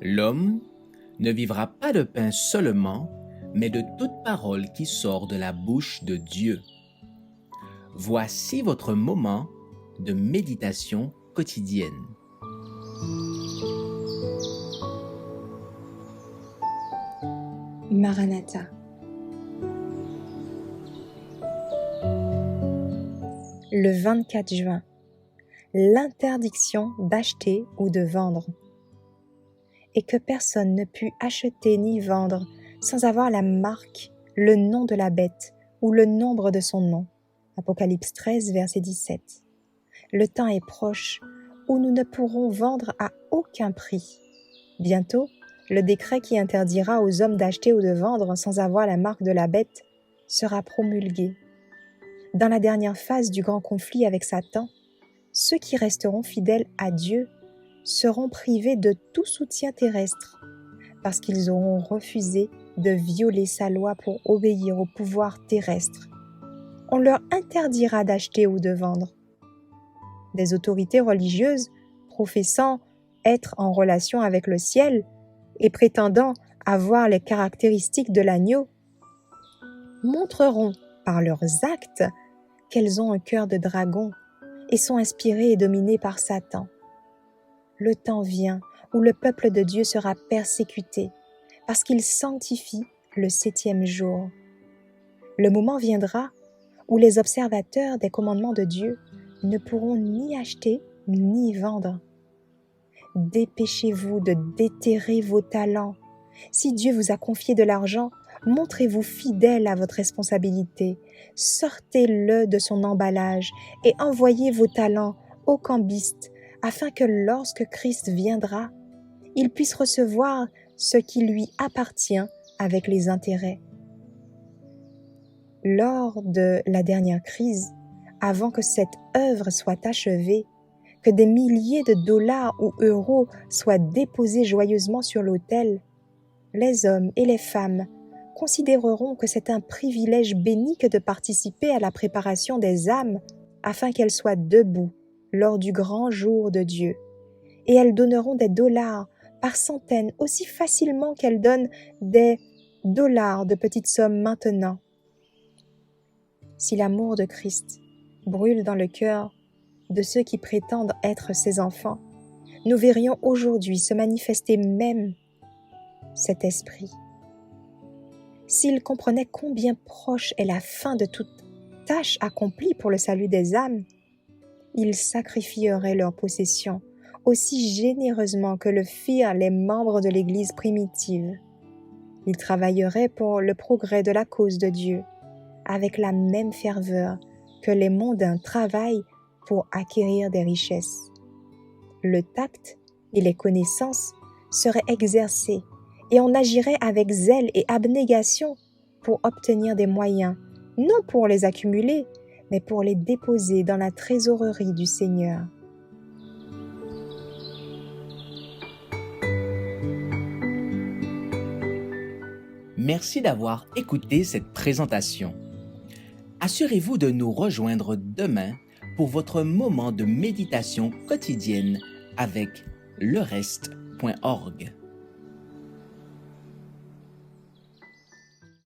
L'homme ne vivra pas de pain seulement, mais de toute parole qui sort de la bouche de Dieu. Voici votre moment de méditation quotidienne. Maranatha. Le 24 juin, l'interdiction d'acheter ou de vendre. Et que personne ne put acheter ni vendre sans avoir la marque, le nom de la bête ou le nombre de son nom. Apocalypse 13, verset 17. Le temps est proche où nous ne pourrons vendre à aucun prix. Bientôt, le décret qui interdira aux hommes d'acheter ou de vendre sans avoir la marque de la bête sera promulgué. Dans la dernière phase du grand conflit avec Satan, ceux qui resteront fidèles à Dieu seront privés de tout soutien terrestre parce qu'ils auront refusé de violer sa loi pour obéir au pouvoir terrestre. On leur interdira d'acheter ou de vendre. Des autorités religieuses professant être en relation avec le ciel et prétendant avoir les caractéristiques de l'agneau montreront par leurs actes qu'elles ont un cœur de dragon et sont inspirées et dominées par Satan. Le temps vient où le peuple de Dieu sera persécuté parce qu'il sanctifie le 7e jour. Le moment viendra où les observateurs des commandements de Dieu ne pourront ni acheter ni vendre. Dépêchez-vous de déterrer vos talents. Si Dieu vous a confié de l'argent, montrez-vous fidèle à votre responsabilité. Sortez-le de son emballage et envoyez vos talents aux cambistes afin que lorsque Christ viendra, il puisse recevoir ce qui lui appartient avec les intérêts. Lors de la dernière crise, avant que cette œuvre soit achevée, que des milliers de dollars ou euros soient déposés joyeusement sur l'autel, les hommes et les femmes considéreront que c'est un privilège béni que de participer à la préparation des âmes afin qu'elles soient debout lors du grand jour de Dieu. Et elles donneront des dollars par centaines aussi facilement qu'elles donnent des dollars de petites sommes maintenant. Si l'amour de Christ brûle dans le cœur de ceux qui prétendent être ses enfants, nous verrions aujourd'hui se manifester même cet esprit. S'ils comprenaient combien proche est la fin de toute tâche accomplie pour le salut des âmes, ils sacrifieraient leurs possessions aussi généreusement que le firent les membres de l'Église primitive. Ils travailleraient pour le progrès de la cause de Dieu, avec la même ferveur que les mondains travaillent pour acquérir des richesses. Le tact et les connaissances seraient exercés et on agirait avec zèle et abnégation pour obtenir des moyens, non pour les accumuler, mais pour les déposer dans la trésorerie du Seigneur. Merci d'avoir écouté cette présentation. Assurez-vous de nous rejoindre demain pour votre moment de méditation quotidienne avec lereste.org.